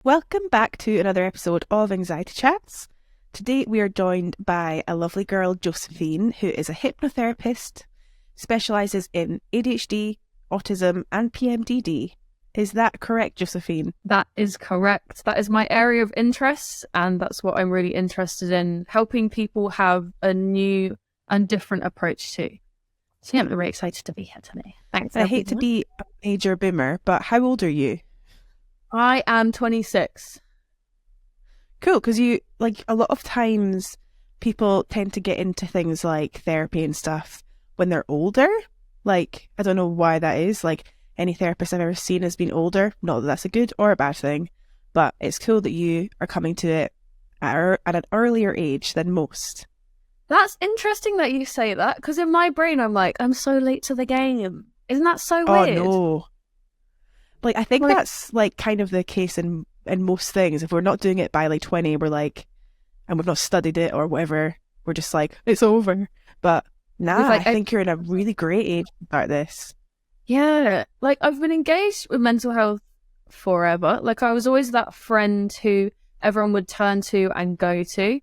Welcome back to another episode of Anxiety Chats. Today we are joined by a lovely girl, Josephine, who is a hypnotherapist, specialises in ADHD, autism and PMDD. Is that correct, Josephine? That is correct. That is my area of interest, and that's what I'm really interested in, helping people have a new and different approach to. So yeah, I'm really excited to be here today. Thanks. I hate to be a major boomer, but how old are you? I am 26. Cool, because a lot of times people tend to get into things like therapy and stuff when they're older. I don't know why that is. Any therapist I've ever seen has been older. Not that that's a good or a bad thing, but it's cool that you are coming to it at an earlier age than most. That's interesting that you say that, because in my brain I'm like, I'm so late to the game. Isn't that so weird? Oh no. I think that's kind of the case in most things. If we're not doing it by 20, we're and we've not studied it or whatever, we're just it's over. But I think you're in a really great age to start this. Yeah, I've been engaged with mental health forever. I was always that friend who everyone would turn to and go to.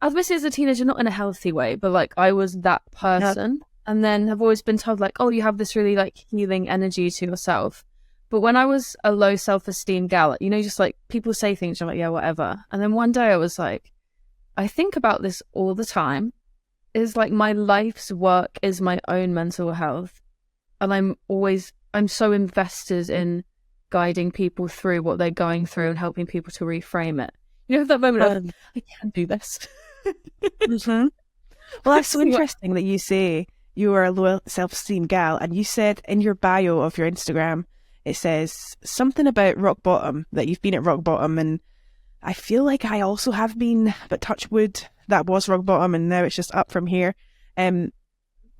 Obviously as a teenager, not in a healthy way, but I was that person. Yeah. And then have always been told oh, you have this really healing energy to yourself. But when I was a low self-esteem gal, just people say things, you're yeah, whatever. And then one day I was I think about this all the time. Is my life's work is my own mental health. And I'm so invested in guiding people through what they're going through and helping people to reframe it. That moment of, I can't do this. Mm-hmm. Well, that's so interesting that you say you are a low self-esteem gal, and you said in your bio of your Instagram, it says something about rock bottom, that you've been at rock bottom, and I feel like I also have been, but touch wood, that was rock bottom, and now it's just up from here. But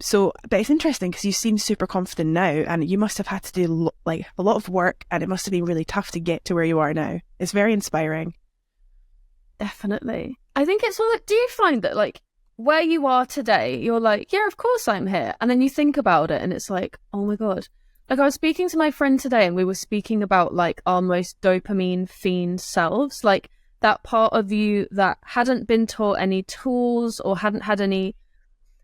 it's interesting because you seem super confident now, and you must have had to do a lot of work, and it must have been really tough to get to where you are now. It's very inspiring. Definitely. I think it's do you find that where you are today, you're yeah, of course I'm here. And then you think about it and it's oh my God. I was speaking to my friend today and we were speaking about our most dopamine fiend selves, that part of you that hadn't been taught any tools or hadn't had any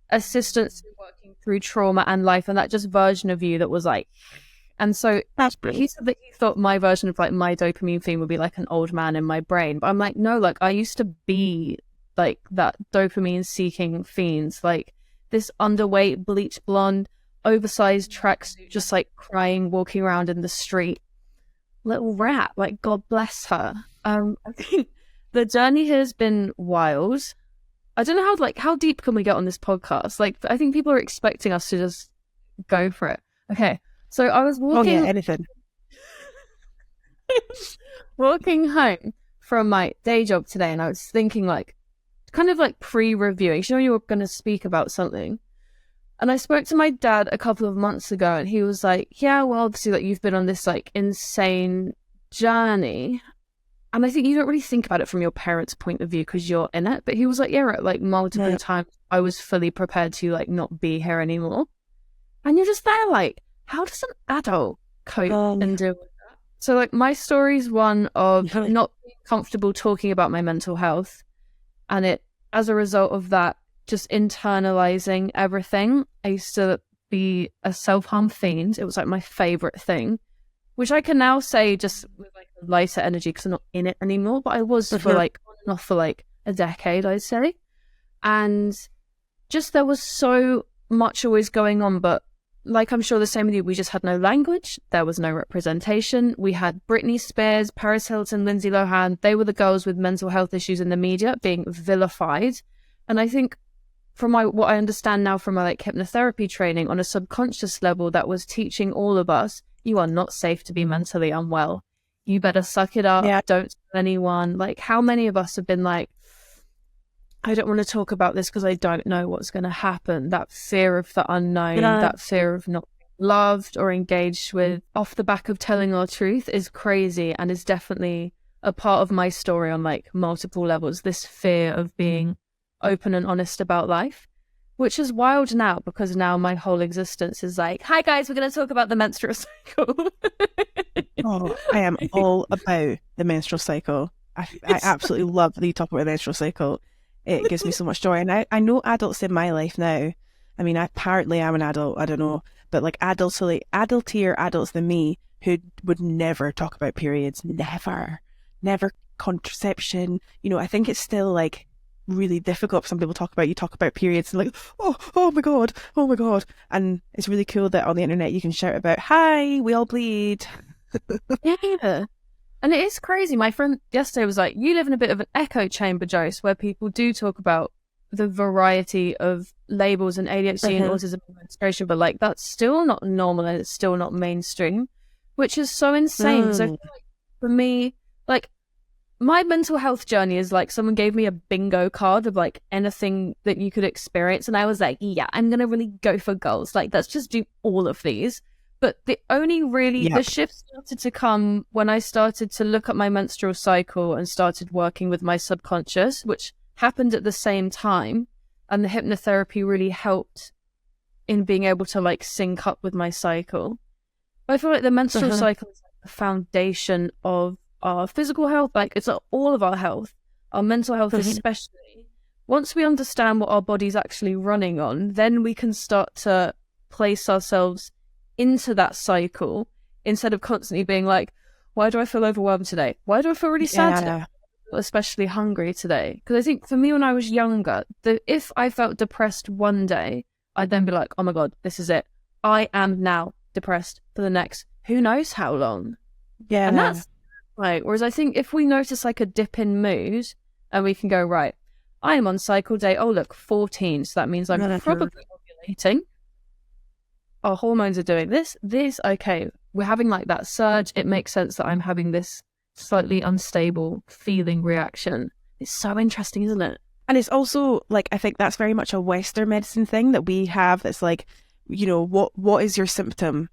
assistance in working through trauma and life, and that just version of you that was and so he said that he thought my version of my dopamine fiend would be an old man in my brain, but I'm no, I used to be that dopamine seeking fiends, this underweight, bleach blonde, oversized tracksuit, just crying, walking around in the street, little rat, God bless her. I think the journey has been wild. I don't know how deep can we get on this podcast? I think people are expecting us to just go for it. Okay, so I was walking. Oh yeah, anything. Walking home from my day job today, and I was thinking kind of pre-reviewing. You were going to speak about something, and I spoke to my dad a couple of months ago, and he was yeah, well, obviously you've been on this insane journey. And I think you don't really think about it from your parents' point of view because you're in it. But he was yeah, at multiple times I was fully prepared to not be here anymore. And you're just there how does an adult cope and deal with that? So my story's one of not being comfortable talking about my mental health. And it, as a result of that, just internalizing everything. I used to be a self-harm fiend. It was my favorite thing, which I can now say just with a lighter energy because I'm not in it anymore. But I was for on and off for a decade, I'd say. And just there was so much always going on. But I'm sure the same with you, we just had no language. There was no representation. We had Britney Spears, Paris Hilton, Lindsay Lohan. They were the girls with mental health issues in the media being vilified. And I think from what I understand now from my hypnotherapy training, on a subconscious level, that was teaching all of us, you are not safe to be mentally unwell. You better suck it up. Yeah. Don't tell anyone. How many of us have been I don't want to talk about this because I don't know what's going to happen. That fear of the unknown, that fear of not being loved or engaged with off the back of telling our truth is crazy, and is definitely a part of my story on multiple levels. This fear of being open and honest about life. which is wild now because now my whole existence is like, hi guys, we're going to talk about the menstrual cycle. Oh, I am all about the menstrual cycle. I absolutely love that you talk about the menstrual cycle. It gives me so much joy. And I know adults in my life now. I mean, I apparently am an adult, I don't know, but like adultier adults than me who would never talk about periods, never contraception. You know, I think it's still like really difficult for some people to talk about. You talk about periods and like, oh my God, oh my God. And it's really cool that on the internet you can shout about, hi, we all bleed. Yeah. And it is crazy. My friend yesterday was like, you live in a bit of an echo chamber, Jose, where people do talk about the variety of labels and ADHD and autism and menstruation, but like that's still not normal and it's still not mainstream, which is so insane. Because I feel like for me, like my mental health journey is like someone gave me a bingo card of like anything that you could experience. And I was like, yeah, I'm going to really go for goals. Like, let's just do all of these. But the only really, the shift started to come when I started to look at my menstrual cycle and started working with my subconscious, which happened at the same time. And the hypnotherapy really helped in being able to like sync up with my cycle. I feel like the menstrual cycle is like the foundation of our physical health, like it's all of our health, our mental health especially. Once we understand what our body's actually running on, then we can start to place ourselves into that cycle instead of constantly being like, why do I feel overwhelmed today? Why do I feel really sad today? Especially hungry today. Because I think for me when I was younger, if I felt depressed one day, I'd then be like, oh my God, this is it. I am now depressed for the next who knows how long. Yeah. And that's right. Whereas I think if we notice like a dip in mood and we can go, right, I am on cycle day, oh look, 14. So that means I'm probably ovulating. Our hormones are doing this, okay, we're having like that surge. It makes sense that I'm having this slightly unstable feeling reaction. It's so interesting, isn't it? And it's also like, I think that's very much a Western medicine thing that we have. That's like, you know, what is your symptom?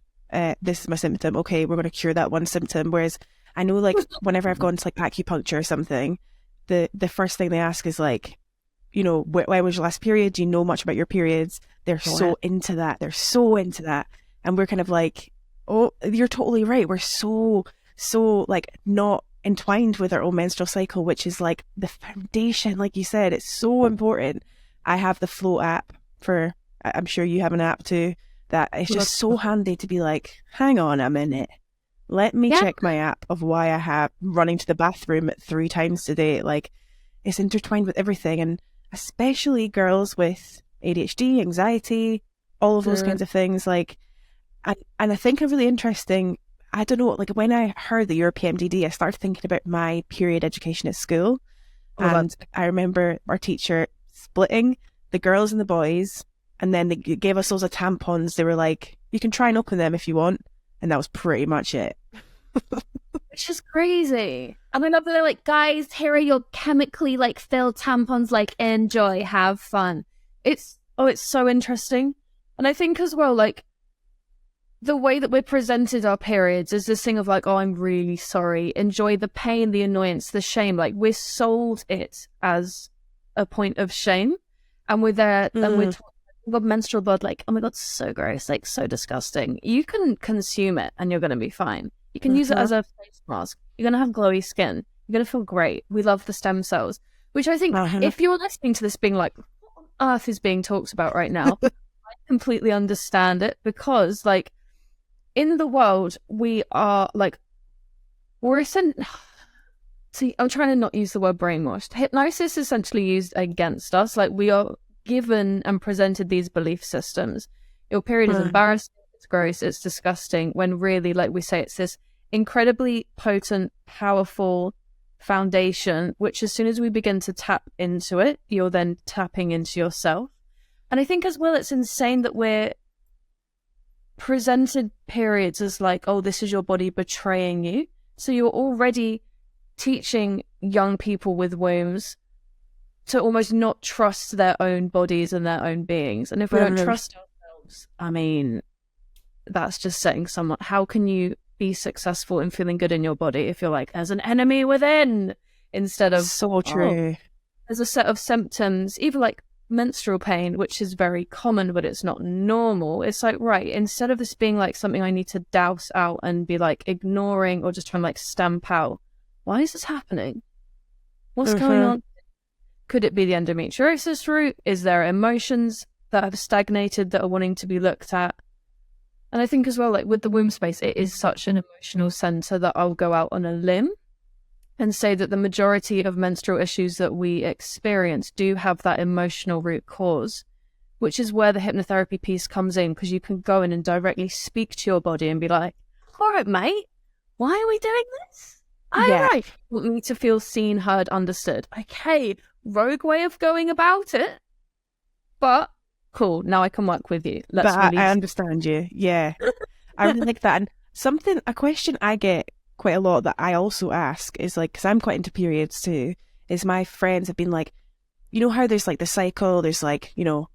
This is my symptom. Okay, we're going to cure that one symptom. Whereas I know like whenever I've gone to like acupuncture or something, the first thing they ask is like, you know, when was your last period? Do you know much about your periods? They're so into that. They're so into that. And we're kind of like, oh, you're totally right. We're so like not entwined with our own menstrual cycle, which is like the foundation. Like you said, it's so important. I have the Flow app I'm sure you have an app too, that it's just so handy to be like, hang on a minute. Let me check my app of why I have running to the bathroom 3 times today. Like it's intertwined with everything. And especially girls with ADHD, anxiety, all of those kinds of things. Like, and I think a really interesting, I don't know, like when I heard that you're a PMDD, I started thinking about my period education at school. And I remember our teacher splitting the girls and the boys, and then they gave us loads of tampons. They were like, you can try and open them if you want. And that was pretty much it. Which is crazy. And I love that they're like, guys, here are your chemically like filled tampons, like enjoy, have fun. It's so interesting. And I think as well, like the way that we're presented our periods is this thing of like, oh, I'm really sorry. Enjoy the pain, the annoyance, the shame. Like we're sold it as a point of shame. And we're there and we're talking about menstrual blood, like, oh my God, so gross, like so disgusting. You can consume it and you're going to be fine. You can use it as a face mask. You're going to have glowy skin. You're going to feel great. We love the stem cells, which I think if you're listening to this being like, what on earth is being talked about right now? I completely understand it because like in the world, we are like, see, I'm trying to not use the word brainwashed. Hypnosis is essentially used against us. Like we are given and presented these belief systems. Your period is embarrassing, it's gross, it's disgusting, when really, like we say, it's this incredibly potent, powerful foundation, which as soon as we begin to tap into it, you're then tapping into yourself. And I think as well, it's insane that we're presented periods as like, oh, this is your body betraying you. So you're already teaching young people with wombs to almost not trust their own bodies and their own beings. And if we don't trust ourselves, I mean, that's just setting someone, how can you be successful in feeling good in your body if you're like, there's an enemy within, instead of so true. There's a set of symptoms, even like menstrual pain, which is very common, but it's not normal, it's like, right, instead of this being like something I need to douse out and be like ignoring or just trying to like stamp out, why is this happening? What's going on? Could it be the endometriosis root? Is there emotions that have stagnated that are wanting to be looked at? And I think as well, like with the womb space, it is such an emotional center that I'll go out on a limb and say that the majority of menstrual issues that we experience do have that emotional root cause, which is where the hypnotherapy piece comes in, because you can go in and directly speak to your body and be like, all right, mate, why are we doing this? All right, you want me to feel seen, heard, understood. Okay, rogue way of going about it, but cool, now I can work with you. But I understand you. Yeah. I really like that. And a question I get quite a lot that I also ask is like, because I'm quite into periods too, is my friends have been like, you know how there's like the cycle, there's like, you know,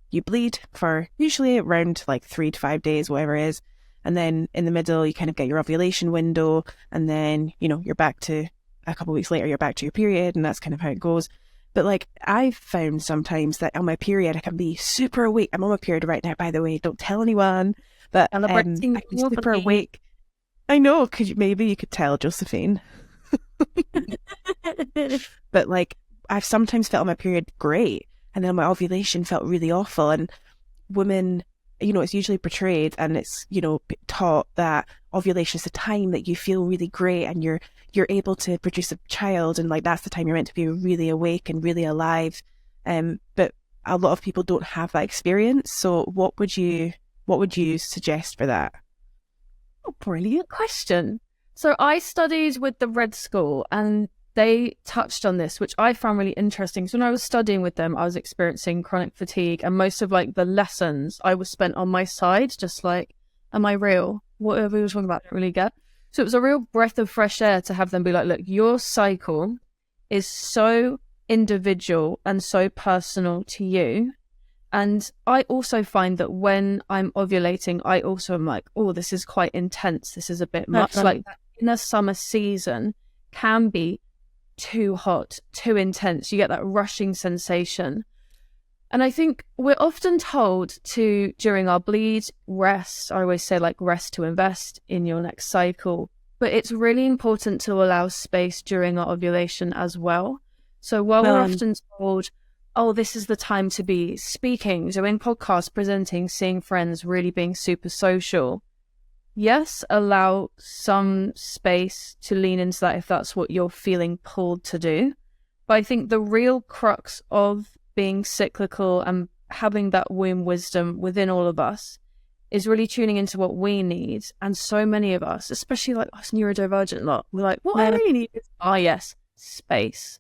you bleed for usually around like 3 to 5 days, whatever it is. And then in the middle, you kind of get your ovulation window. And then, you know, you're back to a couple of weeks later, you're back to your period. And that's kind of how it goes. But like I've found sometimes that on my period, I can be super awake. I'm on my period right now, by the way, don't tell anyone. But I can be super awake. I know, maybe you could tell Josephine. But like I've sometimes felt my period great, and then my ovulation felt really awful. And women, you know, it's usually portrayed and it's, you know, taught that ovulation is the time that you feel really great and you're able to produce a child, and like that's the time you're meant to be really awake and really alive. But a lot of people don't have that experience. So what would you suggest for that? Oh, brilliant question. So I studied with the Red School and they touched on this, which I found really interesting. So when I was studying with them, I was experiencing chronic fatigue, and most of like the lessons I was spent on my side, just like, am I real? Whatever we were talking about, I don't really get. So it was a real breath of fresh air to have them be like, look, your cycle is so individual and so personal to you. And I also find that when I'm ovulating, I also am like, oh, this is quite intense. This is a bit much. Like that inner summer season can be too hot, too intense. You get that rushing sensation. And I think we're often told to, during our bleed, rest. I always say like rest to invest in your next cycle. But it's really important to allow space during our ovulation as well. So while we're often told, oh, this is the time to be speaking, doing podcasts, presenting, seeing friends, really being super social. Yes, allow some space to lean into that if that's what you're feeling pulled to do. But I think the real crux of being cyclical and having that womb wisdom within all of us is really tuning into what we need. And so many of us, especially like us neurodivergent lot, we're like, what I really need is, space.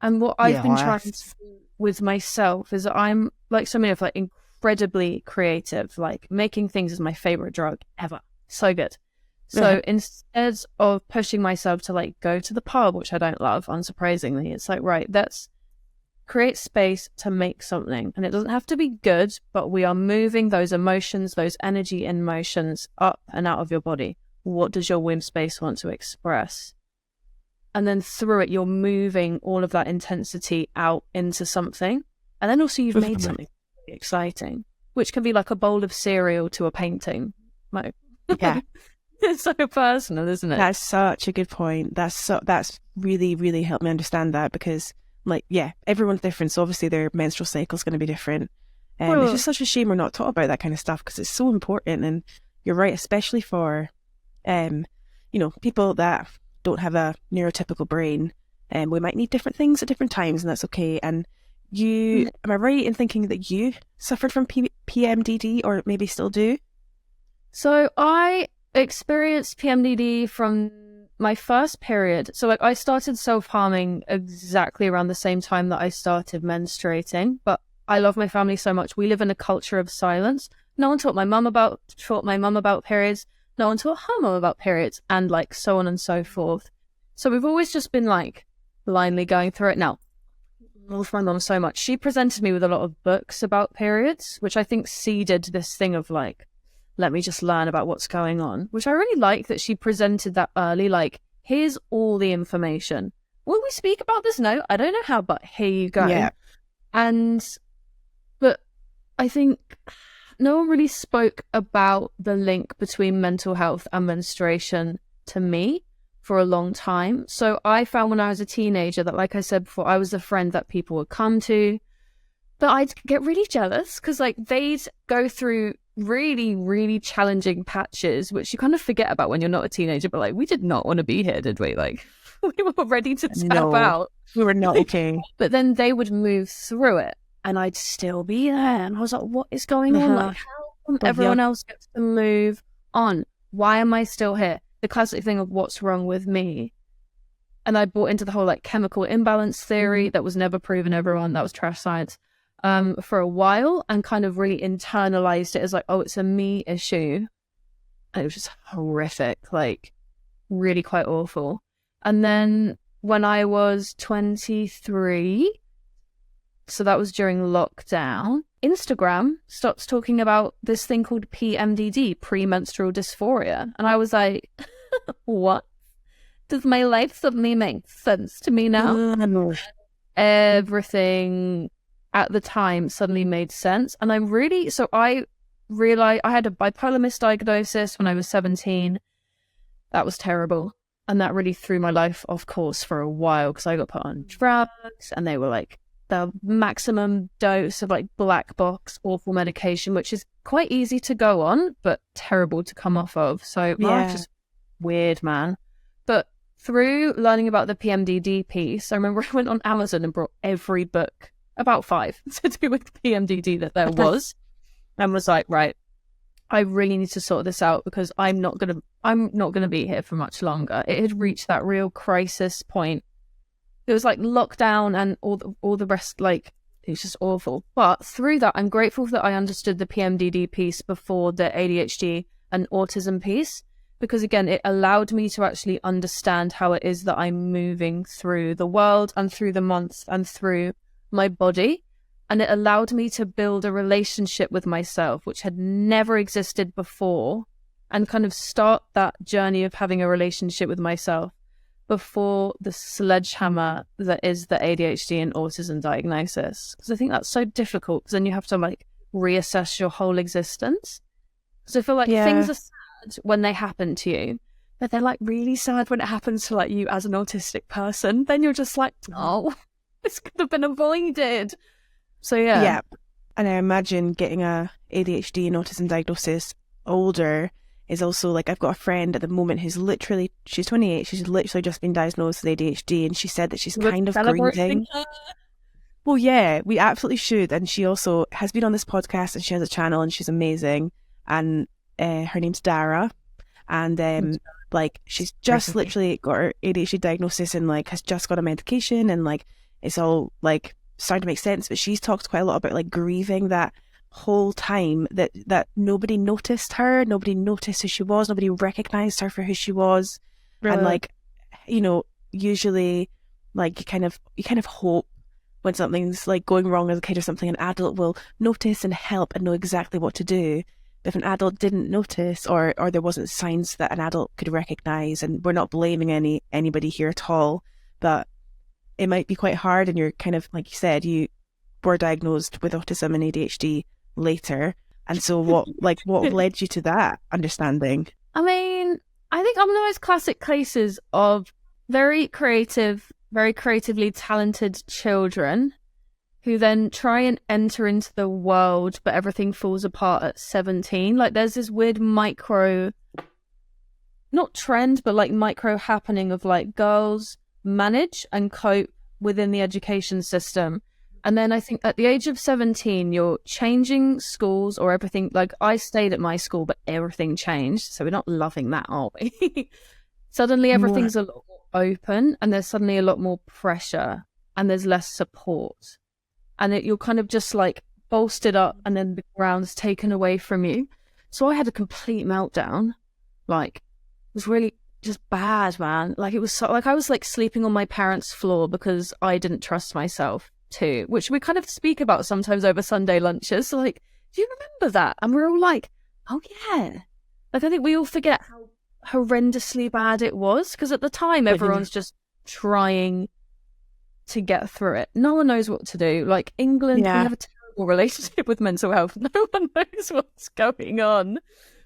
And what I've been trying to do with myself is that I'm like so many of like incredibly creative, like making things is my favorite drug ever. So good. So instead of pushing myself to like go to the pub, which I don't love, unsurprisingly, it's like, right, let's create space to make something. And it doesn't have to be good, but we are moving those emotions, those energy and motions up and out of your body. What does your womb space want to express? And then through it, you're moving all of that intensity out into something. And then also you've made something really exciting, which can be like a bowl of cereal to a painting. Like, yeah. It's so personal, isn't it? That's such a good point. That's really, really helped me understand that, because like, yeah, everyone's different. So obviously their menstrual cycle is going to be different. It's just such a shame we're not taught about that kind of stuff, because it's so important. And you're right, especially for, you know, people that don't have a neurotypical brain, and we might need different things at different times, and that's okay. And am I right in thinking that you suffered from PMDD, or maybe still do? So I experienced PMDD from my first period. So like I started self-harming exactly around the same time that I started menstruating, but I love my family so much. We live in a culture of silence. No one taught my mum about periods. No one taught her mum about periods, and like so on and so forth. So we've always just been like blindly going through it. Now, I love my mum so much. She presented me with a lot of books about periods, which I think seeded this thing of like, let me just learn about what's going on, which I really like that she presented that early, like, here's all the information. Will we speak about this? No, I don't know how, but here you go. Yeah. And I think no one really spoke about the link between mental health and menstruation to me for a long time. So I found when I was a teenager that, like I said before, I was the friend that people would come to, but I'd get really jealous because like they'd go through really, really challenging patches, which you kind of forget about when you're not a teenager. But like, we did not want to be here, did we? Like, we were ready to tap No, out. we were not okay. But then they would move through it and I'd still be there. And I was like, what is going on? Like, how come everyone else gets to move on? Why am I still here? The classic thing of what's wrong with me. And I bought into the whole like chemical imbalance theory that was never proven, everyone. That was trash science for a while, and kind of really internalized it as like, oh, it's a me issue. And it was just horrific, like really quite awful. And then when I was 23, so that was during lockdown, Instagram stopped talking about this thing called PMDD, premenstrual dysphoria. And I was like, what? Does my life suddenly make sense to me now? Everything at the time suddenly made sense. And I realized I had a bipolar misdiagnosis when I was 17. That was terrible. And that really threw my life off course for a while because I got put on drugs and they were like the maximum dose of like black box awful medication, which is quite easy to go on, but terrible to come off of. So my life just weird, man. But through learning about the PMDD piece, I remember I went on Amazon and bought every book, about 5, to do with PMDD that there was, and was like, right, I really need to sort this out because I'm not gonna be here for much longer. It had reached that real crisis point. It was like lockdown and all the rest, like it was just awful. But through that, I'm grateful that I understood the PMDD piece before the ADHD and autism piece, because again, it allowed me to actually understand how it is that I'm moving through the world and through the months and through my body. And it allowed me to build a relationship with myself, which had never existed before, and kind of start that journey of having a relationship with myself before the sledgehammer that is the ADHD and autism diagnosis. Because I think that's so difficult, because then you have to like reassess your whole existence. So I feel like things are sad when they happen to you, but they're like really sad when it happens to like you as an autistic person. Then you're just like, oh, this could have been avoided. So yeah. And I imagine getting a ADHD and autism diagnosis older is also like, I've got a friend at the moment who's literally, she's 28, she's literally just been diagnosed with ADHD, and she said that she's kind of grieving. Well, yeah, we absolutely should. And she also has been on this podcast and she has a channel and she's amazing. And her name's Dara. And like she's just literally got her ADHD diagnosis and like has just got a medication, and like it's all like starting to make sense. But she's talked quite a lot about like grieving that whole time that nobody noticed her, nobody noticed who she was, nobody recognized her for who she was. Really? And like, you know, usually like you kind of hope when something's like going wrong as a kid or something, an adult will notice and help and know exactly what to do. But if an adult didn't notice, or there wasn't signs that an adult could recognize, and we're not blaming anybody here at all, but it might be quite hard. And you're kind of, like you said, you were diagnosed with autism and ADHD later. And so what led you to that understanding? I mean, I think I'm one of those classic cases of very creatively talented children who then try and enter into the world, but everything falls apart at 17. Like there's this weird micro, not trend, but like micro happening of like girls manage and cope within the education system. And then I think at the age of 17, you're changing schools or everything. Like I stayed at my school, but everything changed. So we're not loving that, are we? Suddenly everything's a lot more open, and there's suddenly a lot more pressure, and there's less support. And you're kind of just like bolstered up, and then the ground's taken away from you. So I had a complete meltdown. Like it was really just bad, man. Like it was so, like I was like sleeping on my parents' floor because I didn't trust myself too, which we kind of speak about sometimes over Sunday lunches. So like, do you remember that? And we're all like, oh yeah. Like I think we all forget how horrendously bad it was, because at the time everyone's just trying to get through it. No one knows what to do. Like England, we have a terrible terrible relationship with mental health. No one knows what's going on.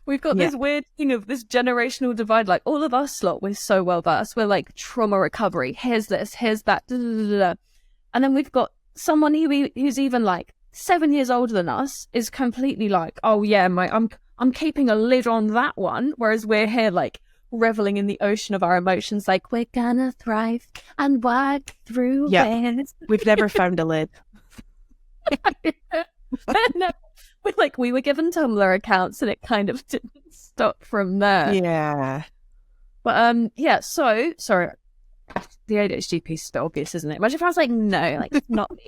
We've got this weird thing of this generational divide. Like, all of us lot, we're so well versed. We're like, trauma recovery. Here's this, here's that. Da, da, da, da. And then we've got someone who's even like 7 years older than us is completely like, oh yeah, I'm keeping a lid on that one. Whereas we're here like reveling in the ocean of our emotions. Like, we're gonna thrive and work through it. We've never found a lid. No. We were given Tumblr accounts and it kind of didn't stop from there. Yeah. But so sorry. The ADHD piece is a bit obvious, isn't it? Imagine if I was like, no, like, it's not me.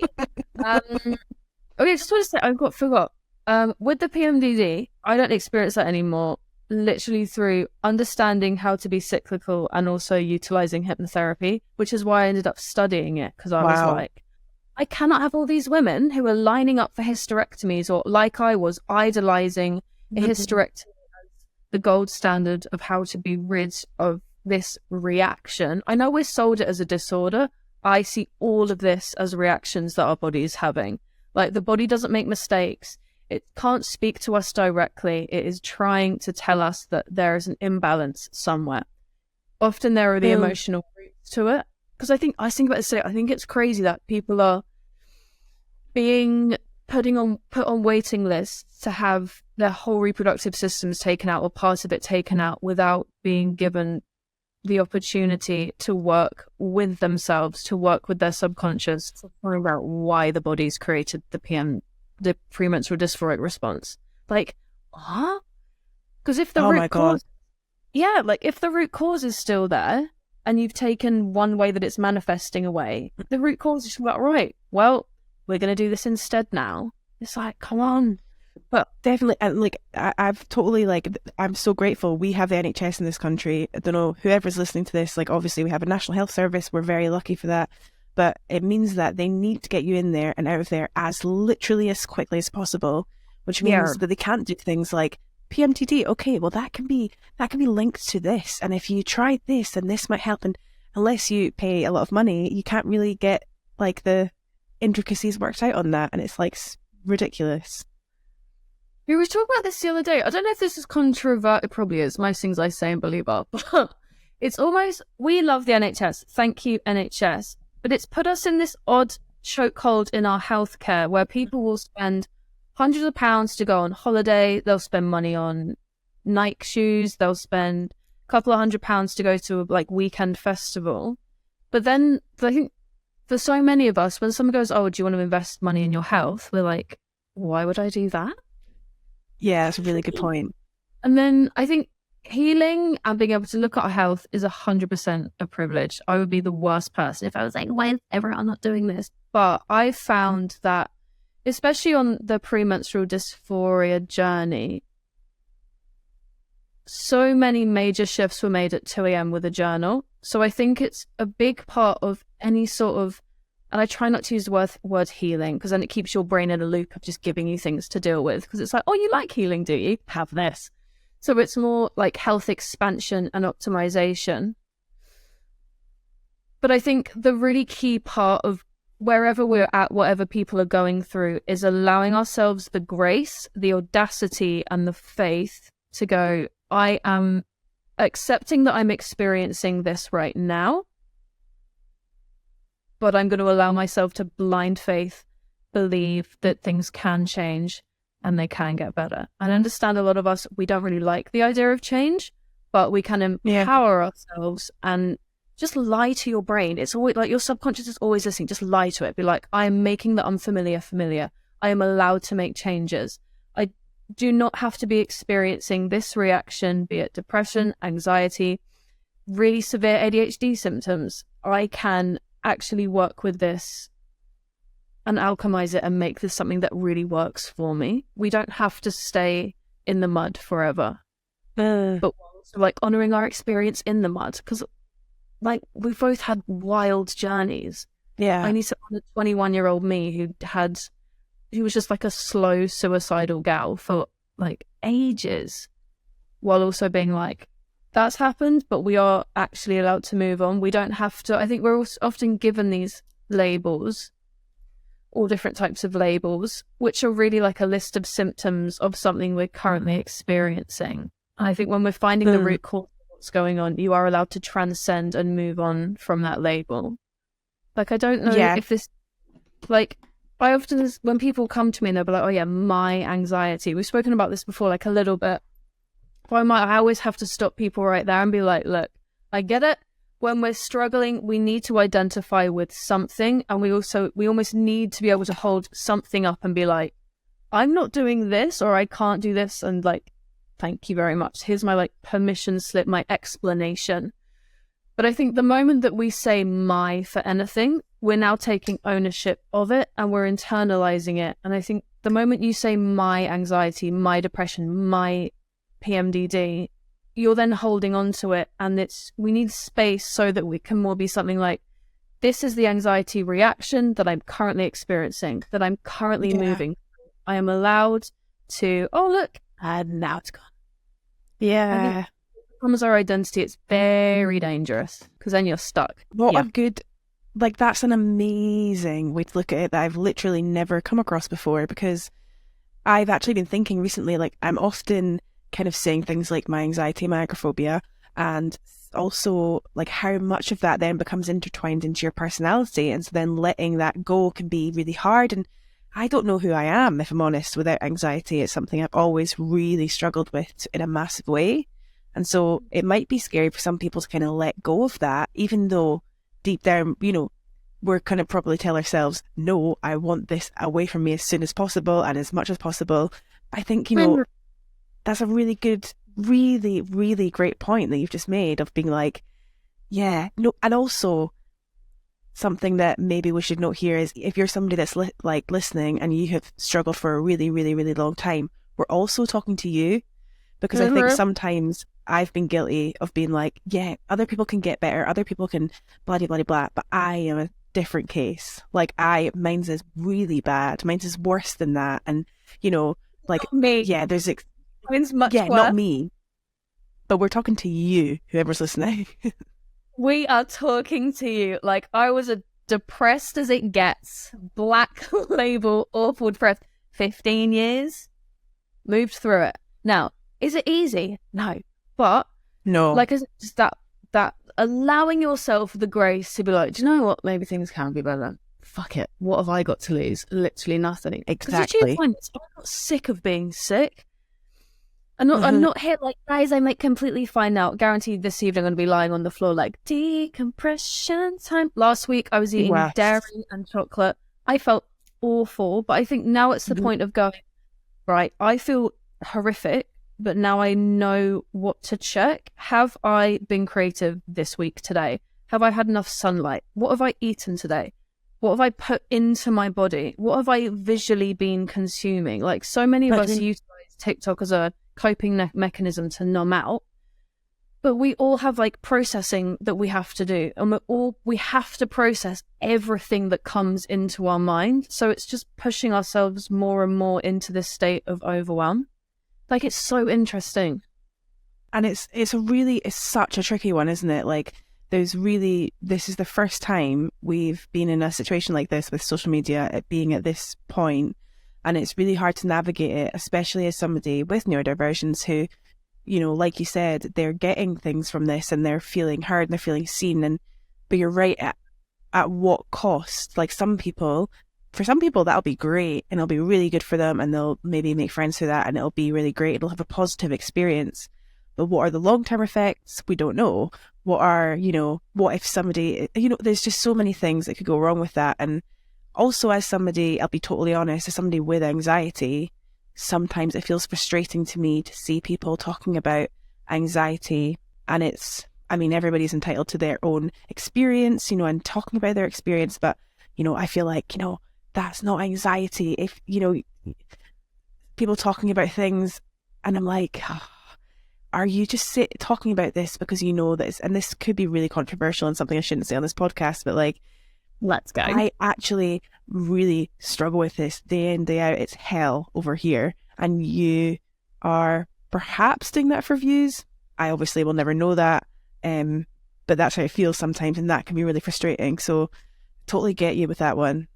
Okay, just want to say, forgot. With the PMDD, I don't experience that anymore, literally through understanding how to be cyclical and also utilizing hypnotherapy, which is why I ended up studying it, because I was like, I cannot have all these women who are lining up for hysterectomies, or like I was idolizing a hysterectomy as the gold standard of how to be rid of this reaction. I know we're sold it as a disorder. I see all of this as reactions that our body is having. Like, the body doesn't make mistakes. It can't speak to us directly. It is trying to tell us that there is an imbalance somewhere. Often there are the emotional roots to it. Because I think about this today, I think it's crazy that people are being put on waiting lists to have their whole reproductive systems taken out, or part of it taken out, without being given the opportunity to work with themselves, to work with their subconscious, to find out why the body's created the premenstrual dysphoric response. Like, huh? Because if the root cause, if the root cause is still there, and you've taken one way that it's manifesting away, the root cause is like, right, well, we're going to do this instead now. It's like, come on. But definitely, and like, I've totally, like, I'm so grateful we have the NHS in this country. I don't know, whoever's listening to this, like, obviously we have a National Health Service. We're very lucky for that. But it means that they need to get you in there and out of there as literally as quickly as possible, which means that they can't do things like PMDD. Okay, well, that can be linked to this, and if you try this, then this might help. And unless you pay a lot of money, you can't really get like the intricacies worked out on that, and it's like ridiculous. We were talking about this the other day. I don't know if this is controversial. It probably is. Most things I say and believe are. But it's almost, we love the NHS. Thank you, NHS. But it's put us in this odd chokehold in our healthcare where people will spend hundreds of pounds to go on holiday. They'll spend money on Nike shoes. They'll spend a couple of £100 to go to a like weekend festival. But then I think for so many of us, when someone goes, oh, do you want to invest money in your health? We're like, why would I do that? Yeah, that's a really good point. And then I think healing and being able to look at our health is 100% a privilege. I would be the worst person if I was like, why is everyone not doing this? But I found that, especially on the premenstrual dysphoria journey, so many major shifts were made at 2 a.m. with a journal. So I think it's a big part of any sort of, and I try not to use the word healing, because then it keeps your brain in a loop of just giving you things to deal with. Because it's like, oh, you like healing, do you? Have this. So it's more like health expansion and optimization. But I think the really key part of wherever we're at, whatever people are going through, is allowing ourselves the grace, the audacity, and the faith to go, I am accepting that I'm experiencing this right now, but I'm going to allow myself to blind faith, believe that things can change and they can get better. And I understand a lot of us, we don't really like the idea of change, but we can empower ourselves and just lie to your brain. It's always like your subconscious is always listening. Just lie to it. Be like, I am making the unfamiliar familiar. I am allowed to make changes. I do not have to be experiencing this reaction, be it depression, anxiety, really severe ADHD symptoms. I can actually work with this and alchemize it and make this something that really works for me. We don't have to stay in the mud forever. But also, like, honoring our experience in the mud, because like we've both had wild journeys. Yeah. I need to honor 21-year-old me who was just like a slow suicidal gal for like ages, while also being like, that's happened, but we are actually allowed to move on. We don't have to. I think we're often given these labels all different types of labels, which are really like a list of symptoms of something we're currently experiencing. I think when we're finding the root cause of what's going on, you are allowed to transcend and move on from that label. Like, I don't know if this, like, I often, when people come to me and they'll be like, oh yeah, my anxiety, we've spoken about this before, like a little bit, but I always have to stop people right there and be like, look, I get it. When we're struggling, we need to identify with something, and we almost need to be able to hold something up and be like, I'm not doing this, or I can't do this, and like, thank you very much. Here's my like permission slip, my explanation. But I think the moment that we say my for anything, we're now taking ownership of it and we're internalizing it. And I think the moment you say my anxiety, my depression, my PMDD, you're then holding on to it, and we need space so that we can more be something like, this is the anxiety reaction that I'm currently experiencing, that I'm currently moving. I am allowed to, oh look, and now it's gone. Yeah. If it becomes our identity, it's very dangerous, because then you're stuck. What a good, like, that's an amazing way to look at it that I've literally never come across before, because I've actually been thinking recently, like, I'm often kind of saying things like my anxiety, my agoraphobia, and also like how much of that then becomes intertwined into your personality, and so then letting that go can be really hard. And I don't know who I am, if I'm honest, without anxiety. It's something I've always really struggled with in a massive way, and so it might be scary for some people to kind of let go of that, even though deep down, you know, we're kind of probably tell ourselves, no, I want this away from me as soon as possible and as much as possible. I think, you know, that's a really good, really, really great point that you've just made of being like, yeah, no, and also something that maybe we should note here is if you're somebody that's listening and you have struggled for a really, really, really long time, we're also talking to you, because I think sometimes I've been guilty of being like, yeah, other people can get better, other people can blah, blah, blah, blah, but I am a different case. Like mine's is really bad. Mine's is worse than that. And, you know, like, me. Yeah, there's Mine's much worse. Not me, but we're talking to you, whoever's listening. We are talking to you. Like, I was as depressed as it gets. Black label, awful depressed. 15 years. Moved through it. Now, is it easy? No. But, no. Like, it's just that allowing yourself the grace to be like, do you know what? Maybe things can be better. Fuck it. What have I got to lose? Literally nothing. Exactly. I'm not sick of being sick. I'm not here like, guys, I'm like completely fine now. Guaranteed this evening I'm going to be lying on the floor like, decompression time. Last week I was eating dairy and chocolate. I felt awful, but I think now it's the point of going, right, I feel horrific, but now I know what to check. Have I been creative this week today? Have I had enough sunlight? What have I eaten today? What have I put into my body? What have I visually been consuming? Like, so many of us utilize TikTok as a coping mechanism to numb out, but we all have like processing that we have to do, and we have to process everything that comes into our mind. So it's just pushing ourselves more and more into this state of overwhelm. Like, it's so interesting, and it's such a tricky one, isn't it? Like, this is the first time we've been in a situation like this with social media, it being at this point. And it's really hard to navigate it, especially as somebody with neurodivergence who, you know, like you said, they're getting things from this and they're feeling heard and they're feeling seen. But you're right, at what cost? Like, for some people, that'll be great and it'll be really good for them, and they'll maybe make friends through that and it'll be really great. It'll have a positive experience. But what are the long-term effects? We don't know. What if somebody, there's just so many things that could go wrong with that. And also, as somebody, I'll be totally honest, as somebody with anxiety, sometimes it feels frustrating to me to see people talking about anxiety. And everybody's entitled to their own experience, and talking about their experience. But, I feel like, that's not anxiety. If, people talking about things, and I'm like, are you just talking about this because you know this? And this could be really controversial and something I shouldn't say on this podcast, but like, let's go. I actually really struggle with this day in, day out. It's hell over here. And you are perhaps doing that for views. I obviously will never know that. But that's how it feels sometimes, and that can be really frustrating. So totally get you with that one.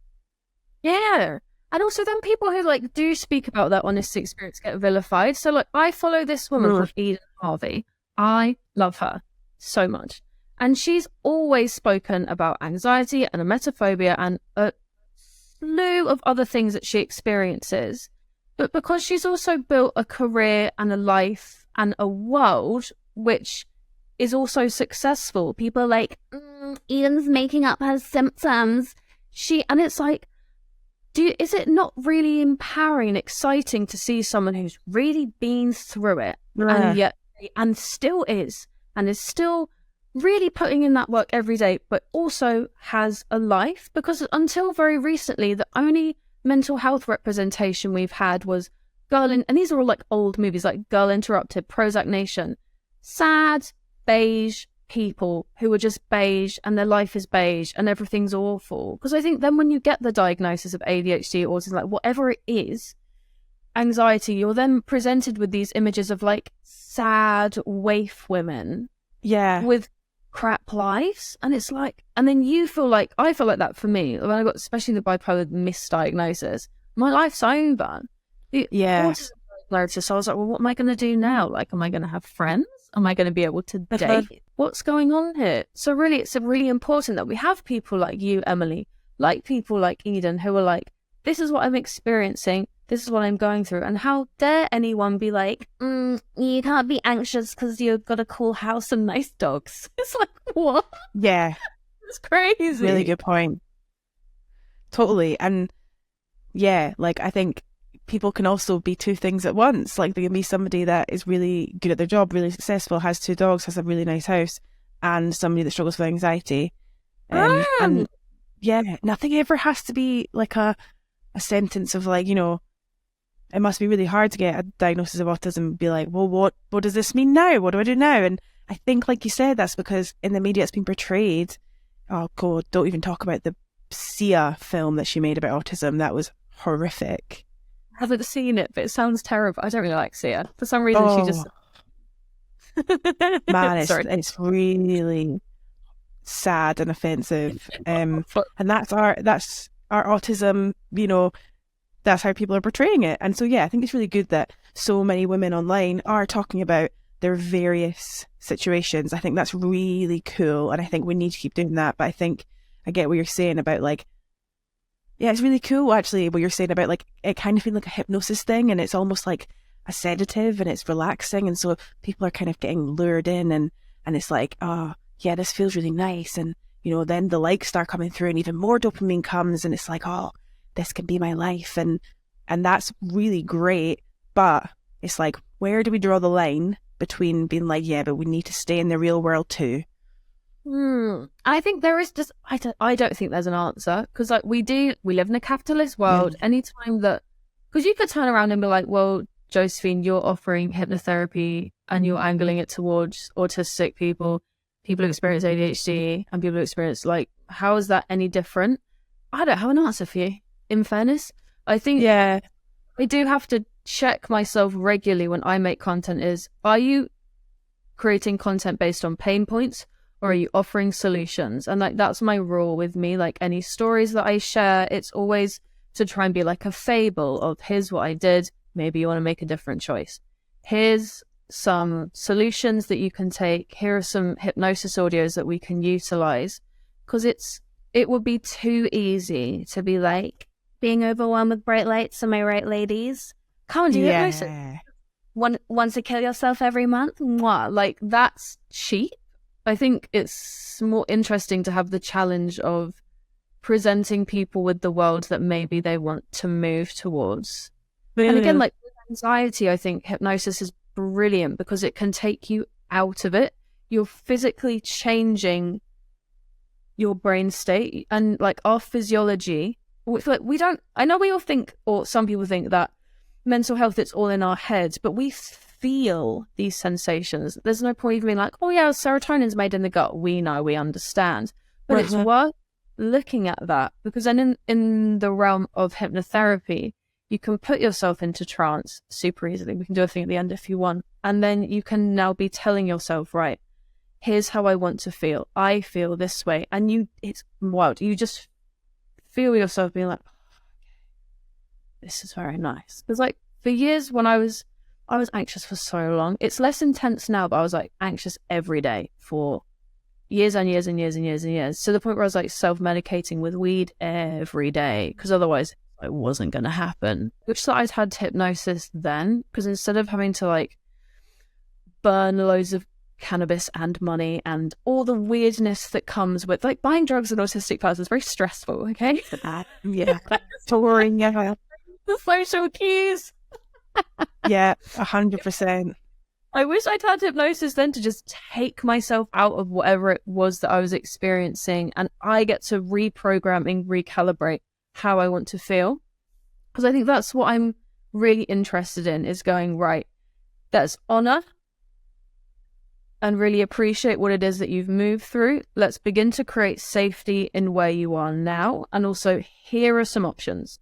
Yeah. And also then people who like do speak about their honest experience get vilified. So like I follow this woman Mm. called Eden Harvey. I love her so much. And she's always spoken about anxiety and emetophobia and a slew of other things that she experiences. But because she's also built a career and a life and a world which is also successful, people are like, Eden's making up her symptoms. And it's like, is it not really empowering and exciting to see someone who's really been through it and still is and is still really putting in that work every day, but also has a life? Because until very recently, the only mental health representation we've had was and these are all like old movies like Girl Interrupted, Prozac Nation, sad, beige people who are just beige and their life is beige and everything's awful. Because I think then when you get the diagnosis of ADHD or autism, like whatever it is, anxiety, you're then presented with these images of like sad waif women with crap lives. And it's like, and then you feel like, I feel like that for me when I got especially the bipolar misdiagnosis, my life's over. Autism diagnosis, so I was like, well, what am I going to do now? Like, am I going to have friends? Am I going to be able to date? What's going on here? So really, it's really important that we have people like you, Emily, like people like Eden, who are like, this is what I'm experiencing. This is what I'm going through. And how dare anyone be like, you can't be anxious because you've got a cool house and nice dogs. It's like, what? Yeah. It's crazy. Really good point. Totally. And yeah, like I think people can also be two things at once. Like they can be somebody that is really good at their job, really successful, has two dogs, has a really nice house, and somebody that struggles with anxiety. And yeah, nothing ever has to be like a sentence of like, you know, it must be really hard to get a diagnosis of autism and be like, well, what does this mean now? What do I do now? And I think, like you said, that's because in the media it's been portrayed. Oh God, don't even talk about the Sia film that she made about autism. That was horrific. I haven't seen it, but it sounds terrible. I don't really like Sia. For some reason, she just... Man, it's really sad and offensive. And that's our autism, you know, that's how people are portraying it. And so, yeah, I think it's really good that so many women online are talking about their various situations. I think that's really cool. And I think we need to keep doing that. But I think I get what you're saying about like, yeah, it's really cool actually what you're saying about like it kind of feeling like a hypnosis thing, and it's almost like a sedative and it's relaxing, and so people are kind of getting lured in and it's like, oh yeah, this feels really nice, and you know, then the likes start coming through and even more dopamine comes and it's like, oh, this can be my life, and that's really great. But it's like, where do we draw the line between being like, yeah, but we need to stay in the real world too? I think there is just, I don't think there's an answer, because like we live in a capitalist world. Anytime that, because you could turn around and be like, well, Josephine, you're offering hypnotherapy and you're angling it towards autistic people who experience ADHD and people who experience, like, how is that any different? I don't have an answer for you, in fairness. I think I do have to check myself regularly when I make content are you creating content based on pain points, or are you offering solutions? And like, that's my rule with me. Like any stories that I share, it's always to try and be like a fable of, here's what I did. Maybe you want to make a different choice. Here's some solutions that you can take. Here are some hypnosis audios that we can utilize. Because it would be too easy to be like, being overwhelmed with bright lights, am I right, ladies? Come and do hypnosis. Want to kill yourself every month? What? Like, that's cheap. I think it's more interesting to have the challenge of presenting people with the world that maybe they want to move towards. And again, like with anxiety, I think hypnosis is brilliant because it can take you out of it. You're physically changing your brain state, and like our physiology. Like I know we all think, or some people think, that mental health, it's all in our heads, but we feel these sensations. There's no point even being like, oh yeah, serotonin's made in the gut. We know, we understand. But it's worth looking at that, because then in the realm of hypnotherapy, you can put yourself into trance super easily. We can do a thing at the end if you want. And then you can now be telling yourself, right, here's how I want to feel. I feel this way. And it's wild. You just feel yourself being like, this is very nice. Because like for years when I was anxious for so long. It's less intense now, but I was like anxious every day for years and years and years and years and years, to the point where I was like self-medicating with weed every day, because otherwise it wasn't going to happen. Which that I'd had hypnosis then, because instead of having to like burn loads of cannabis and money and all the weirdness that comes with like buying drugs in autistic person is very stressful, okay? Yeah. Touring, yeah. The social cues. Yeah, 100%. I wish I'd had hypnosis then to just take myself out of whatever it was that I was experiencing, and I get to reprogram and recalibrate how I want to feel. Because I think that's what I'm really interested in, is going, right, let's honor and really appreciate what it is that you've moved through. Let's begin to create safety in where you are now. And also, here are some options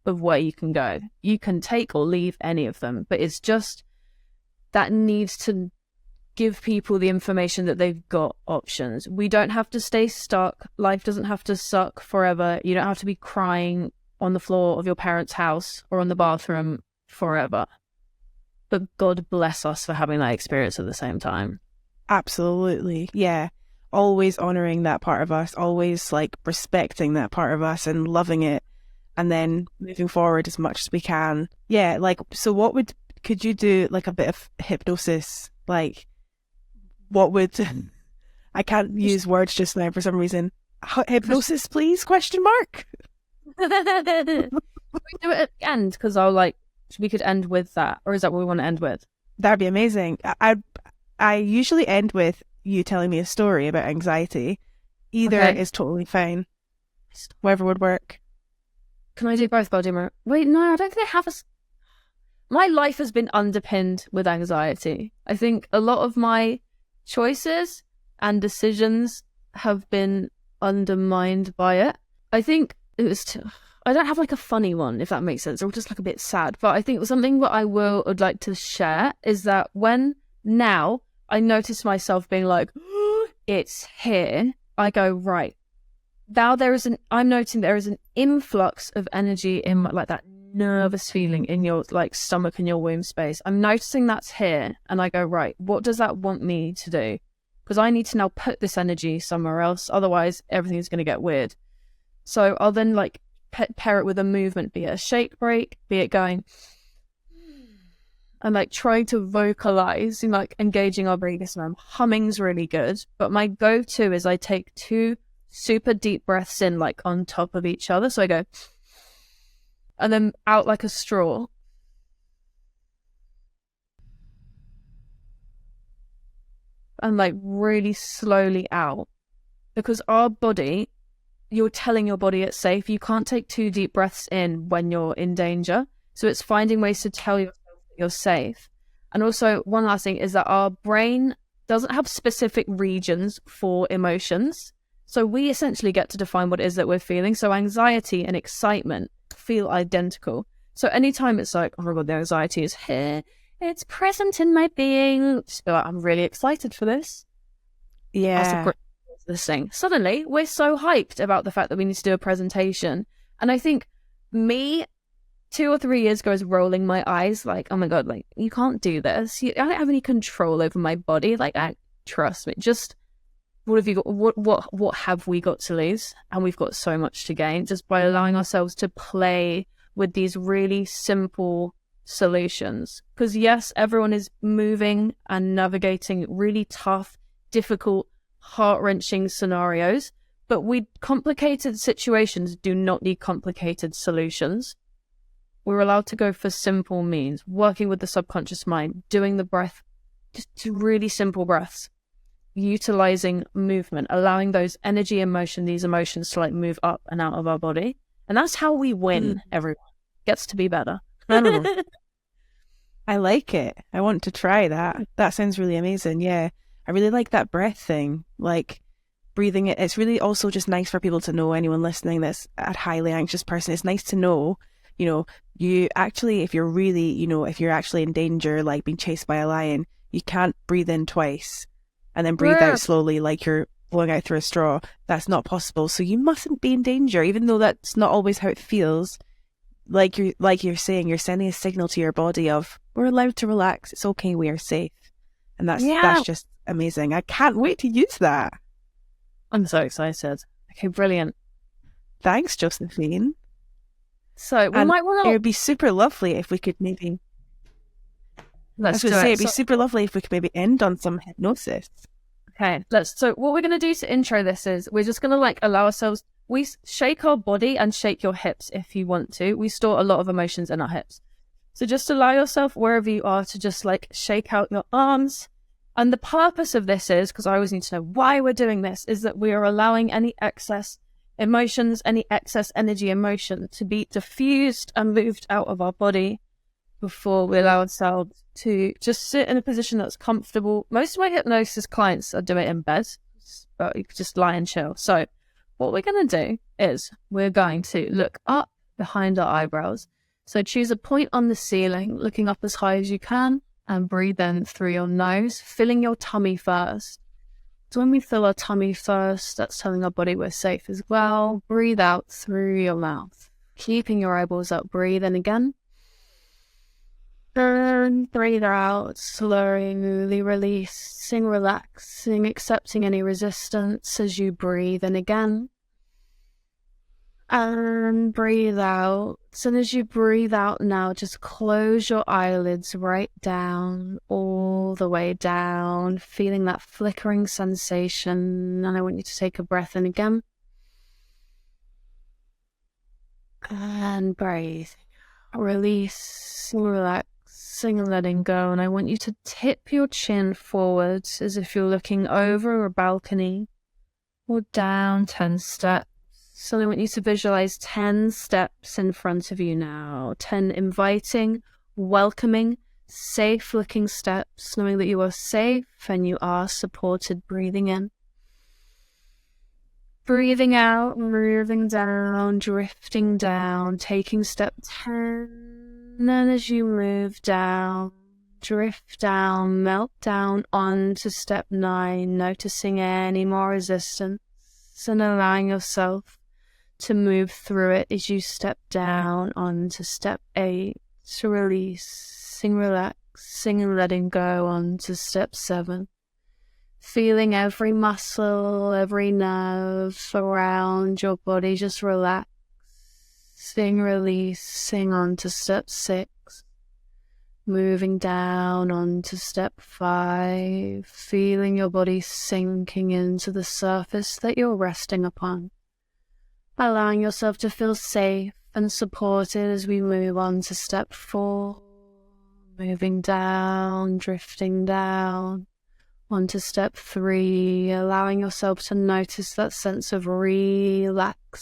of where you can go. You can take or leave any of them, but it's just that needs to give people the information that they've got options. We don't have to stay stuck. Life doesn't have to suck forever. You don't have to be crying on the floor of your parents' house or on the bathroom forever. But God bless us for having that experience at the same time. Absolutely. Yeah. Always honoring that part of us, always like respecting that part of us and loving it, and then moving forward as much as we can. Yeah. Like, so could you do like a bit of hypnosis? Like, what would, I can't use words just now for some reason. Hypnosis, please? Question mark. We do it at the end, because we could end with that, or is that what we want to end with? That'd be amazing. I usually end with you telling me a story about anxiety. Either is totally fine. Whatever would work. Can I do both, Baltimore? Wait, no, I don't think I have My life has been underpinned with anxiety. I think a lot of my choices and decisions have been undermined by it. I think it was... I don't have like a funny one, if that makes sense, or just like a bit sad. But I think something that I would like to share is that when now I notice myself being like, oh, it's here, I go, right, now I'm noticing there is an influx of energy in like that nervous feeling in your like stomach and your womb space. I'm noticing that's here, and I go, right, what does that want me to do? Because I need to now put this energy somewhere else, otherwise everything's going to get weird. So I'll then like pair it with a movement, be it a shake break, be it going and like trying to vocalize and like engaging our breathing system. Humming's really good, but my go-to is I take 2 super deep breaths in like on top of each other. So I go and then out like a straw. And like really slowly out. Because our body, you're telling your body it's safe. You can't take 2 deep breaths in when you're in danger. So it's finding ways to tell yourself that you're safe. And also, one last thing is that our brain doesn't have specific regions for emotions. So we essentially get to define what it is that we're feeling. So anxiety and excitement feel identical. So anytime it's like, oh my God, the anxiety is here, it's present in my being, just be like, I'm really excited for this. Yeah. This thing. Suddenly, we're so hyped about the fact that we need to do a presentation. And I think me, 2 or 3 years ago, was rolling my eyes like, oh my God, like, you can't do this. I don't have any control over my body. Like, trust me. Just, what have you got? What have we got to lose? And we've got so much to gain just by allowing ourselves to play with these really simple solutions. Because yes, everyone is moving and navigating really tough, difficult, heart-wrenching scenarios, but complicated situations do not need complicated solutions. We're allowed to go for simple means, working with the subconscious mind, doing the breath, just really simple breaths, utilizing movement, allowing those these emotions to like move up and out of our body. And that's how we win. Everyone gets to be better. I like it. I want to try that. That sounds really amazing. Yeah. I really like that breath thing, like breathing it. It's really also just nice for people to know, anyone listening that's a highly anxious person, it's nice to know, you actually, if you're really, if you're actually in danger, like being chased by a lion, you can't breathe in twice and then breathe out slowly like you're blowing out through a straw. That's not possible. So you mustn't be in danger, even though that's not always how it feels. like you're saying, you're sending a signal to your body of we're allowed to relax. It's okay. We are safe, and that's just amazing. I can't wait to use that. I'm so excited. Okay, brilliant. Thanks, Josephine. So we And might want it to. would be super lovely if we could maybe. I was Let's going do to say it. it'd be super lovely if we could maybe end on some hypnosis. Okay, so what we're going to do to intro this is we're just going to like allow ourselves, we shake our body and shake your hips if you want to. We store a lot of emotions in our hips. So just allow yourself wherever you are to just like shake out your arms. And the purpose of this is, because I always need to know why we're doing this, is that we are allowing any excess emotions, any excess energy emotion to be diffused and moved out of our body before we allow ourselves to just sit in a position that's comfortable. Most of my hypnosis clients do it in bed, but you could just lie and chill. So what we're going to do is we're going to look up behind our eyebrows. So choose a point on the ceiling, looking up as high as you can, and breathe in through your nose, filling your tummy first. So when we fill our tummy first, that's telling our body we're safe as well. Breathe out through your mouth, keeping your eyeballs up. Breathe in again. And breathe out, slowly releasing, relaxing, accepting any resistance as you breathe in again. And breathe out. And as you breathe out now, just close your eyelids right down, all the way down, feeling that flickering sensation. And I want you to take a breath in again. And breathe. Release, relax. And letting go, and I want you to tip your chin forward as if you're looking over a balcony or down 10 steps. So I want you to visualize 10 steps in front of you now. 10 inviting, welcoming, safe looking steps, knowing that you are safe and you are supported. Breathing in. Breathing out, moving down, drifting down, taking step 10. And then as you move down, drift down, melt down onto step 9, noticing any more resistance and allowing yourself to move through it as you step down onto step 8, to releasing, relaxing and letting go onto step 7. Feeling every muscle, every nerve around your body just relax. Releasing onto step 6, moving down onto step 5, feeling your body sinking into the surface that you're resting upon, allowing yourself to feel safe and supported as we move on to step 4, moving down, drifting down onto step 3, allowing yourself to notice that sense of relaxation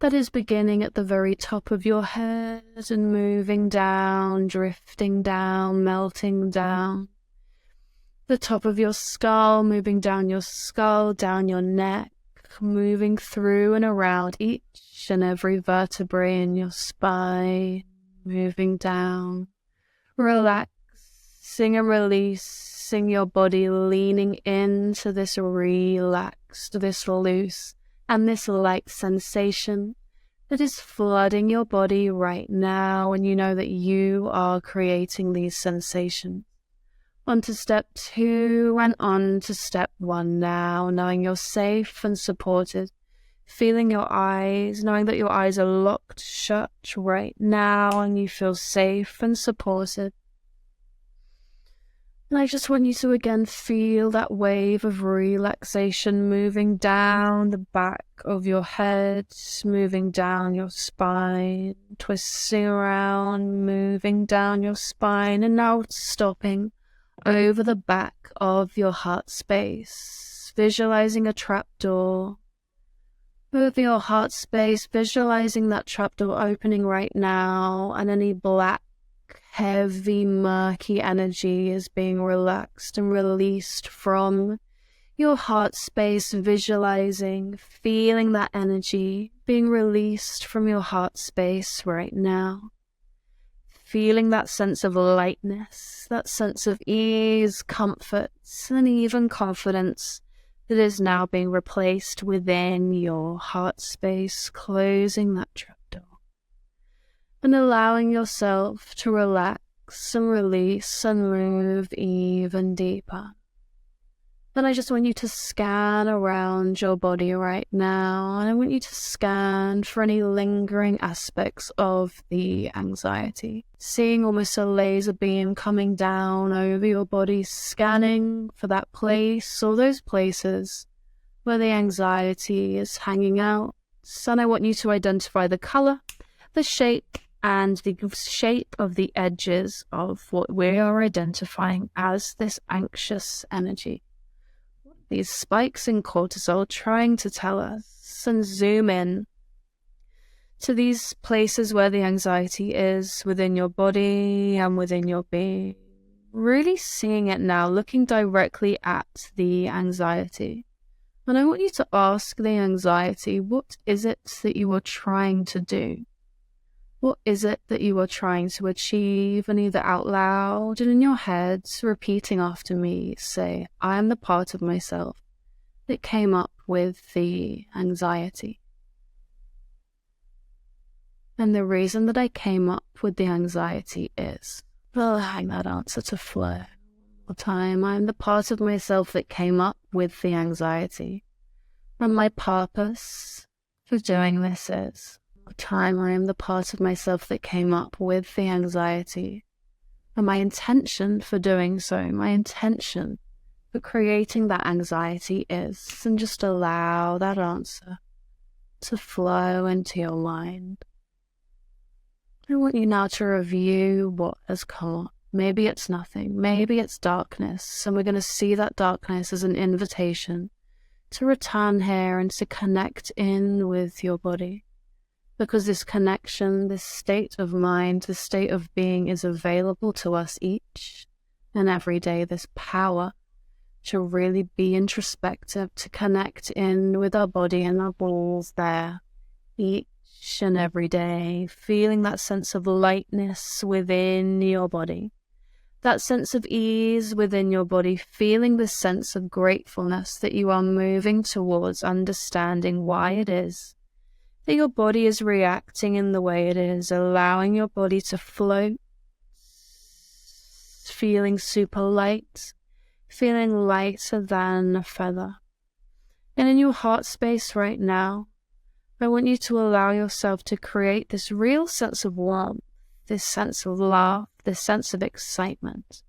that is beginning at the very top of your head and moving down, drifting down, melting down. The top of your skull, moving down your skull, down your neck, moving through and around each and every vertebrae in your spine, moving down, relaxing and releasing your body, leaning into this relaxed, this loose, and this light sensation that is flooding your body right now, and you know that you are creating these sensations. On to step 2 and on to step 1 now, knowing you're safe and supported, feeling your eyes, knowing that your eyes are locked shut right now and you feel safe and supported. And I just want you to again feel that wave of relaxation moving down the back of your head, moving down your spine, twisting around, moving down your spine, and now stopping over the back of your heart space, visualizing a trapdoor. Over your heart space, visualizing that trapdoor opening right now, and any black, heavy, murky energy is being relaxed and released from your heart space, visualizing, feeling that energy being released from your heart space right now. Feeling that sense of lightness, that sense of ease, comfort, and even confidence that is now being replaced within your heart space, closing that trapdoor. and allowing yourself to relax and release and move even deeper. Then I just want you to scan around your body right now, and I want you to scan for any lingering aspects of the anxiety. Seeing almost a laser beam coming down over your body, scanning for that place or those places where the anxiety is hanging out. And I want you to identify the color, the shape, and the shape of the edges of what we are identifying as this anxious energy. These spikes in cortisol trying to tell us, and zoom in to these places where the anxiety is within your body and within your being. Really seeing it now, looking directly at the anxiety. And I want you to ask the anxiety, what is it that you are trying to do? What is it that you are trying to achieve? And either out loud and in your head, repeating after me, say, I am the part of myself that came up with the anxiety. And the reason that I came up with the anxiety is, allowing that answer to flow. All the time, I am the part of myself that came up with the anxiety. And my purpose for doing this is, time I am the part of myself that came up with the anxiety, and my intention for doing so, my intention for creating that anxiety is, and just allow that answer to flow into your mind. I want you now to review what has come up. Maybe it's nothing, maybe it's darkness, and we're going to see that darkness as an invitation to return here and to connect in with your body. Because this connection, this state of mind, this state of being is available to us each and every day. This power to really be introspective, to connect in with our body and our balls there each and every day, feeling that sense of lightness within your body, that sense of ease within your body, feeling the sense of gratefulness that you are moving towards understanding why it is that your body is reacting in the way it is, allowing your body to float, feeling super light, feeling lighter than a feather. And in your heart space right now, I want you to allow yourself to create this real sense of warmth, this sense of love, this sense of excitement,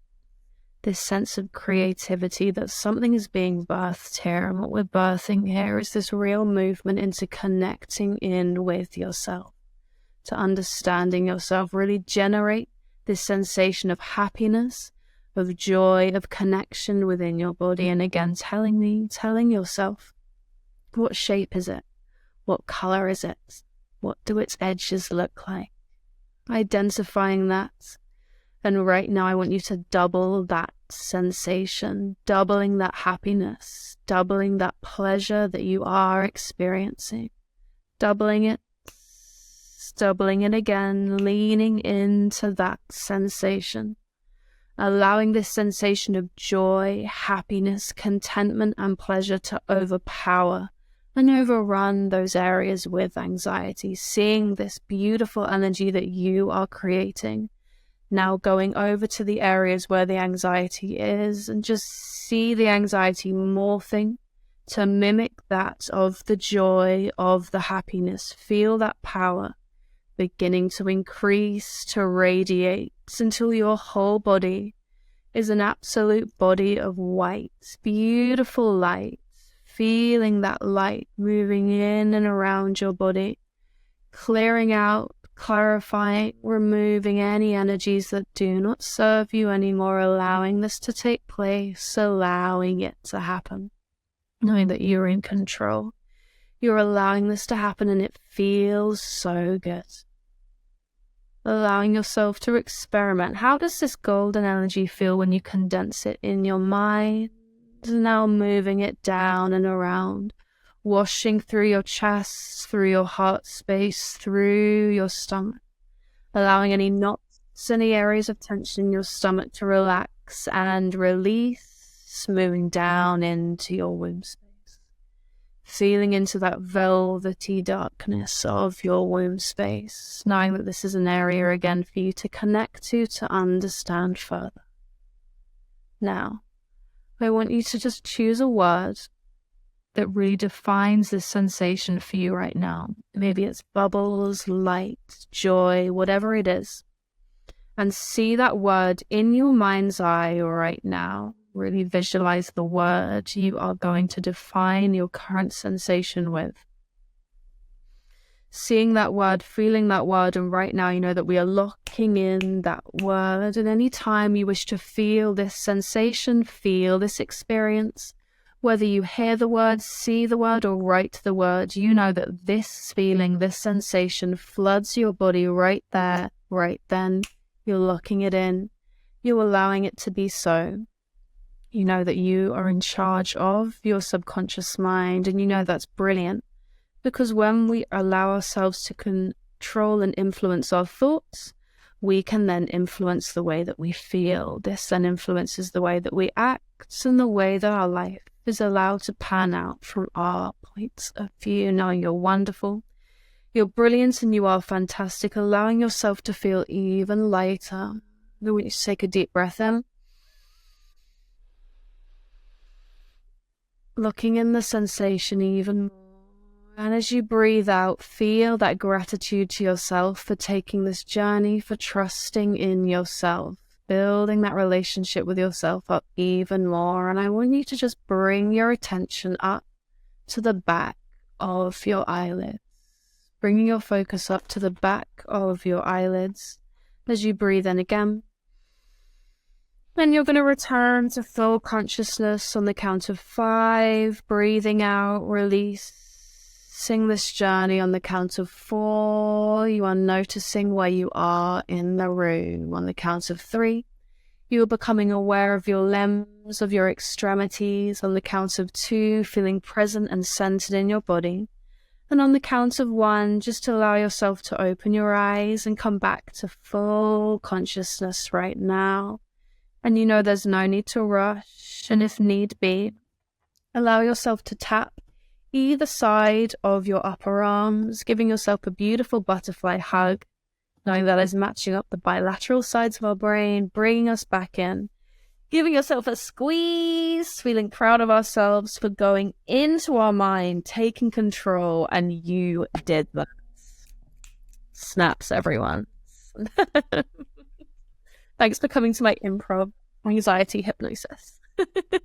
this sense of creativity, that something is being birthed here. And what we're birthing here is this real movement into connecting in with yourself, to understanding yourself, really generate this sensation of happiness, of joy, of connection within your body. And again, telling yourself, what shape is it? What color is it? What do its edges look like? Identifying that. And right now I want you to double that sensation, doubling that happiness, doubling that pleasure that you are experiencing, doubling it again, leaning into that sensation, allowing this sensation of joy, happiness, contentment, and pleasure to overpower and overrun those areas with anxiety, seeing this beautiful energy that you are creating. Now going over to the areas where the anxiety is, and just see the anxiety morphing to mimic that of the joy, of the happiness. Feel that power beginning to increase, to radiate, until your whole body is an absolute body of white, beautiful light. Feeling that light moving in and around your body, clearing out, clarifying, removing any energies that do not serve you anymore, allowing this to take place, allowing it to happen, knowing that you're in control. You're allowing this to happen, and it feels so good. Allowing yourself to experiment. How does this golden energy feel when you condense it in your mind? Now moving it down and around, washing through your chest, through your heart space, through your stomach, allowing any knots, any areas of tension in your stomach to relax and release, moving down into your womb space. feeling into that velvety darkness of your womb space, knowing that this is an area again for you to connect to understand further. Now, I want you to just choose a word that really defines this sensation for you right now. Maybe it's bubbles, light, joy, whatever it is. And see that word in your mind's eye right now. Really visualize the word you are going to define your current sensation with. Seeing that word, feeling that word, and right now you know that we are locking in that word. And any time you wish to feel this sensation, feel this experience, whether you hear the word, see the word, or write the word, you know that this feeling, this sensation floods your body right there, right then. You're locking it in. You're allowing it to be so. You know that you are in charge of your subconscious mind, and you know that's brilliant. Because when we allow ourselves to control and influence our thoughts, we can then influence the way that we feel. This then influences the way that we act and the way that our life is allowed to pan out from our points of view. Knowing you're wonderful, you're brilliant, and you are fantastic. Allowing yourself to feel even lighter. I want you to take a deep breath in. Looking in the sensation even more. And as you breathe out, feel that gratitude to yourself for taking this journey, for trusting in yourself, building that relationship with yourself up even more. And I want you to just bring your attention up to the back of your eyelids, bringing your focus up to the back of your eyelids as you breathe in again. Then you're going to return to full consciousness on the count of 5, breathing out, release. Sing this journey on the count of 4. You are noticing where you are in the room. On the count of 3, you are becoming aware of your limbs, of your extremities. On the count of 2, feeling present and centered in your body. And on the count of 1, just allow yourself to open your eyes and come back to full consciousness right now. And you know there's no need to rush. And if need be, allow yourself to tap either side of your upper arms, giving yourself a beautiful butterfly hug, knowing that is matching up the bilateral sides of our brain, bringing us back in, giving yourself a squeeze, feeling proud of ourselves for going into our mind, taking control, and you did that. Snaps, everyone. Thanks for coming to my improv anxiety hypnosis.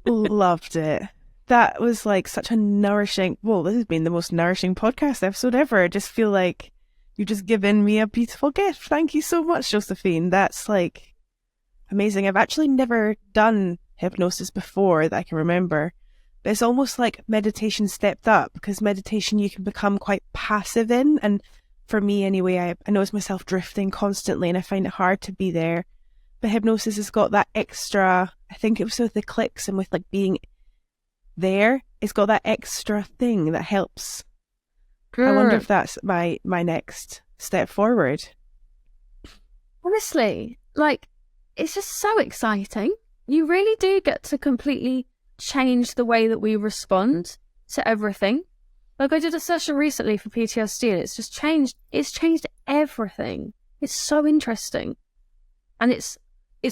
Loved it. That was like such a nourishing, well, this has been the most nourishing podcast episode ever. I just feel like you've just given me a beautiful gift. Thank you so much, Josephine. That's like amazing. I've actually never done hypnosis before that I can remember, but it's almost like meditation stepped up, because meditation you can become quite passive in. And for me anyway, I notice myself drifting constantly and I find it hard to be there. But hypnosis has got that extra, I think it was with the clicks and with like being there, it's got that extra thing that helps. Good. I wonder if that's my next step forward. Honestly, like, it's just so exciting. You really do get to completely change the way that we respond to everything. Like, I did a session recently for PTSD and it's changed everything. It's so interesting. And it's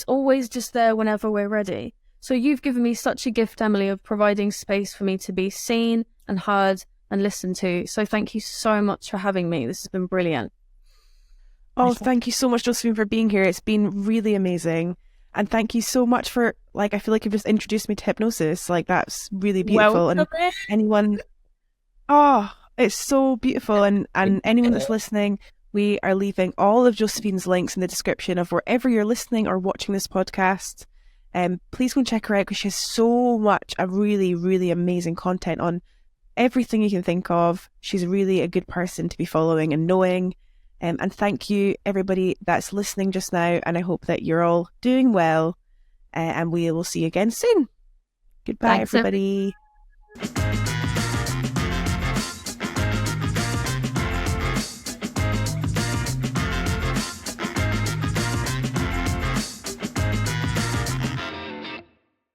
always just there whenever we're ready. So you've given me such a gift, Emily, of providing space for me to be seen and heard and listened to. So thank you so much for having me. This has been brilliant. Oh, thank you so much, Josephine, for being here. It's been really amazing. And thank you so much for, like, I feel like you've just introduced me to hypnosis. Like, that's really beautiful. And anyone, oh, it's so beautiful. And anyone that's listening, we are leaving all of Josephine's links in the description of wherever you're listening or watching this podcast. Please go and check her out, because she has so much, a really, really amazing content on everything you can think of. She's really a good person to be following and knowing. And thank you, everybody that's listening just now. And I hope that you're all doing well. And we will see you again soon. Goodbye, everybody.